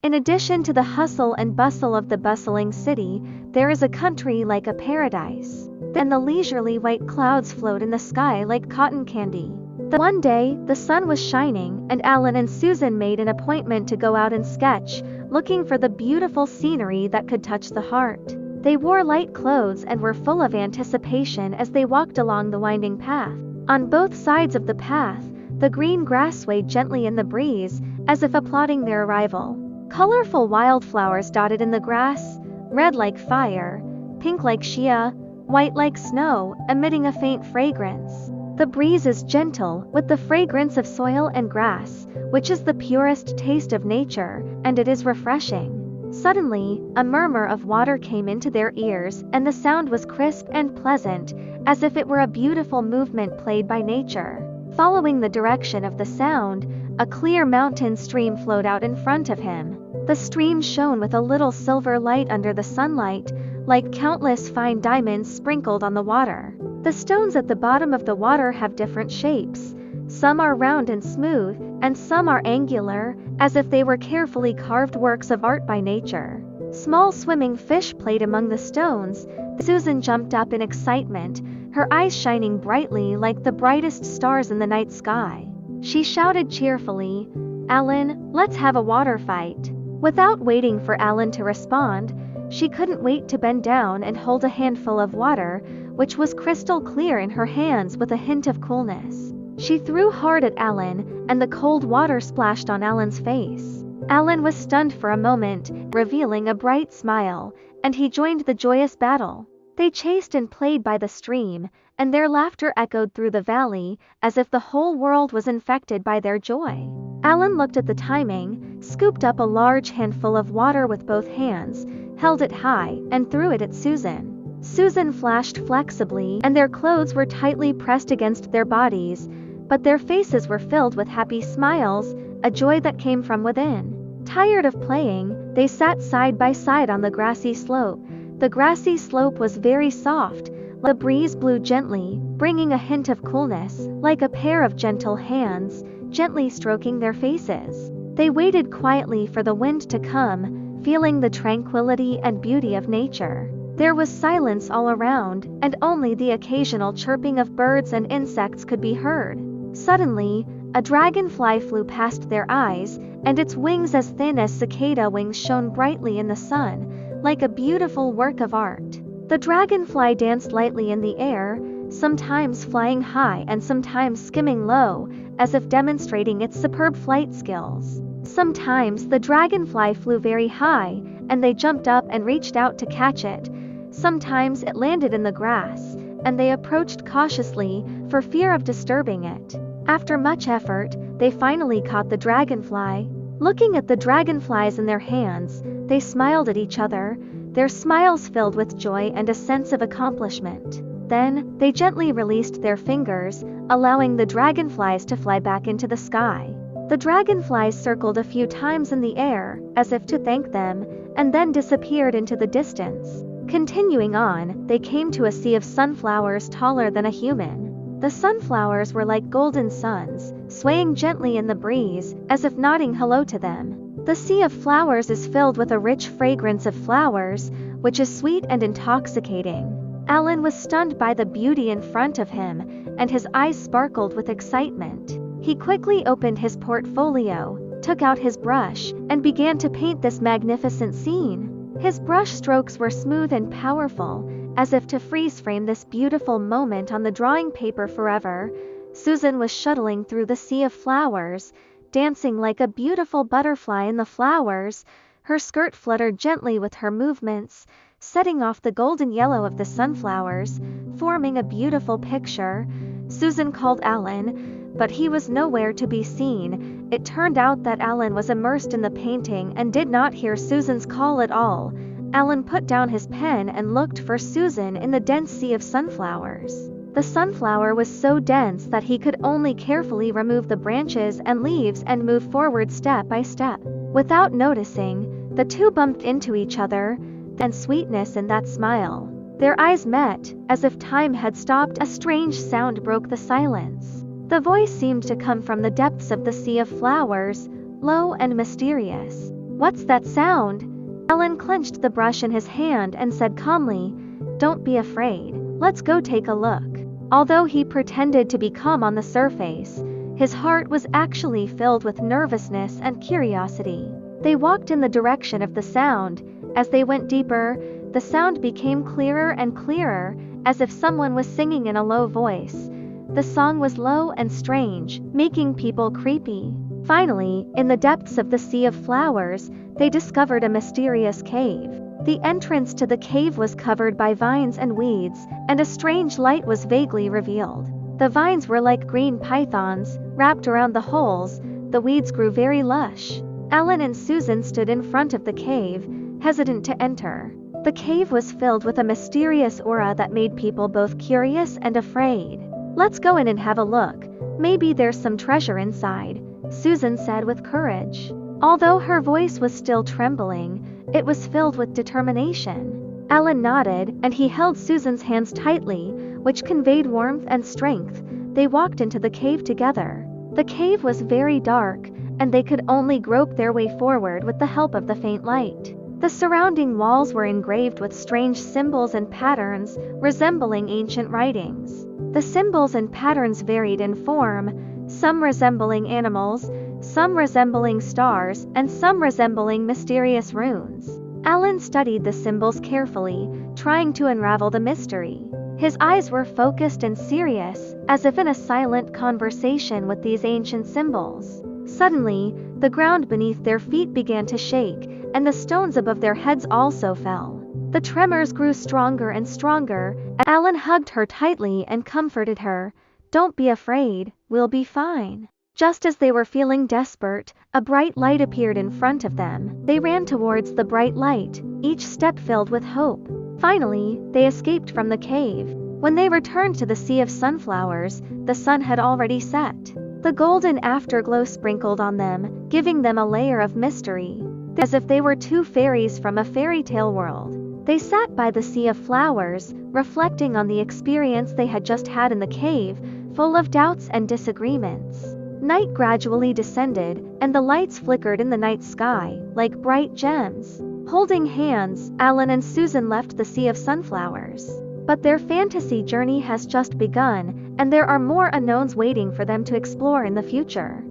In addition to the hustle and bustle of the bustling city, there is a country like a paradise. And the leisurely white clouds float in the sky like cotton candy. One day, the sun was shining, and Alan and Susan made an appointment to go out and sketch, looking for the beautiful scenery that could touch the heart. They wore light clothes and were full of anticipation as they walked along the winding path. On both sides of the path, the green grass swayed gently in the breeze, as if applauding their arrival. Colorful wildflowers dotted in the grass, red like fire, pink like shea, white like snow, emitting a faint fragrance. The breeze is gentle, with the fragrance of soil and grass, which is the purest taste of nature, and it is refreshing. Suddenly, a murmur of water came into their ears, and the sound was crisp and pleasant, as if it were a beautiful movement played by nature. Following the direction of the sound, a clear mountain stream flowed out in front of him. The stream shone with a little silver light under the sunlight, like countless fine diamonds sprinkled on the water. The stones at the bottom of the water have different shapes. Some are round and smooth, and some are angular, as if they were carefully carved works of art by nature. Small swimming fish played among the stones. Susan jumped up in excitement, her eyes shining brightly like the brightest stars in the night sky. She shouted cheerfully, "Alan, let's have a water fight." Without waiting for Alan to respond, she couldn't wait to bend down and hold a handful of water, which was crystal clear in her hands with a hint of coolness. She threw hard at Alan, and the cold water splashed on Alan's face. Alan was stunned for a moment, revealing a bright smile, and he joined the joyous battle. They chased and played by the stream, and their laughter echoed through the valley, as if the whole world was infected by their joy. Alan looked at the timing, scooped up a large handful of water with both hands, held it high, and threw it at Susan. Susan flashed flexibly, and their clothes were tightly pressed against their bodies, but their faces were filled with happy smiles, a joy that came from within. Tired of playing, they sat side by side on the grassy slope. The grassy slope was very soft. The breeze blew gently, bringing a hint of coolness, like a pair of gentle hands, gently stroking their faces. They waited quietly for the wind to come, feeling the tranquility and beauty of nature. There was silence all around, and only the occasional chirping of birds and insects could be heard. Suddenly, a dragonfly flew past their eyes, and its wings as thin as cicada wings shone brightly in the sun, like a beautiful work of art. The dragonfly danced lightly in the air, sometimes flying high and sometimes skimming low, as if demonstrating its superb flight skills. Sometimes the dragonfly flew very high, and they jumped up and reached out to catch it. Sometimes it landed in the grass, and they approached cautiously, for fear of disturbing it. After much effort, they finally caught the dragonfly. Looking at the dragonflies in their hands, they smiled at each other, their smiles filled with joy and a sense of accomplishment. Then, they gently released their fingers, allowing the dragonflies to fly back into the sky. The dragonflies circled a few times in the air, as if to thank them, and then disappeared into the distance. Continuing on, they came to a sea of sunflowers taller than a human. The sunflowers were like golden suns, swaying gently in the breeze, as if nodding hello to them. The sea of flowers is filled with a rich fragrance of flowers, which is sweet and intoxicating. Alan was stunned by the beauty in front of him, and his eyes sparkled with excitement. He quickly opened his portfolio, took out his brush, and began to paint this magnificent scene. His brush strokes were smooth and powerful, as if to freeze-frame this beautiful moment on the drawing paper forever. Susan was shuttling through the sea of flowers, dancing like a beautiful butterfly in the flowers. Her skirt fluttered gently with her movements, setting off the golden yellow of the sunflowers, forming a beautiful picture. Susan called Alan, but he was nowhere to be seen. It turned out that Alan was immersed in the painting and did not hear Susan's call at all. Alan put down his pen and looked for Susan in the dense sea of sunflowers. The sunflower was so dense that he could only carefully remove the branches and leaves and move forward step by step. Without noticing, the two bumped into each other, and sweetness in that smile. Their eyes met, as if time had stopped. A strange sound broke the silence. The voice seemed to come from the depths of the sea of flowers, low and mysterious. "What's that sound?" Alan clenched the brush in his hand and said calmly, "Don't be afraid. Let's go take a look." Although he pretended to be calm on the surface, his heart was actually filled with nervousness and curiosity. They walked in the direction of the sound. As they went deeper, the sound became clearer and clearer, as if someone was singing in a low voice. The song was low and strange, making people creepy. Finally, in the depths of the sea of flowers, they discovered a mysterious cave. The entrance to the cave was covered by vines and weeds, and a strange light was vaguely revealed. The vines were like green pythons, wrapped around the holes. The weeds grew very lush. Alan and Susan stood in front of the cave, hesitant to enter. The cave was filled with a mysterious aura that made people both curious and afraid. "Let's go in and have a look. Maybe there's some treasure inside," Susan said with courage. Although her voice was still trembling, it was filled with determination. Alan nodded, and he held Susan's hands tightly, which conveyed warmth and strength. They walked into the cave together. The cave was very dark, and they could only grope their way forward with the help of the faint light. The surrounding walls were engraved with strange symbols and patterns, resembling ancient writings. The symbols and patterns varied in form, some resembling animals, some resembling stars, and some resembling mysterious runes. Alan studied the symbols carefully, trying to unravel the mystery. His eyes were focused and serious, as if in a silent conversation with these ancient symbols. Suddenly, the ground beneath their feet began to shake, and the stones above their heads also fell. The tremors grew stronger and stronger. Alan hugged her tightly and comforted her. "Don't be afraid, we'll be fine." Just as they were feeling desperate, a bright light appeared in front of them. They ran towards the bright light, each step filled with hope. Finally, they escaped from the cave. When they returned to the sea of sunflowers, the sun had already set. The golden afterglow sprinkled on them, giving them a layer of mystery, as if they were two fairies from a fairy tale world. They sat by the sea of flowers, reflecting on the experience they had just had in the cave, full of doubts and disagreements. Night gradually descended, and the lights flickered in the night sky, like bright gems. Holding hands, Alan and Susan left the sea of sunflowers. But their fantasy journey has just begun, and there are more unknowns waiting for them to explore in the future.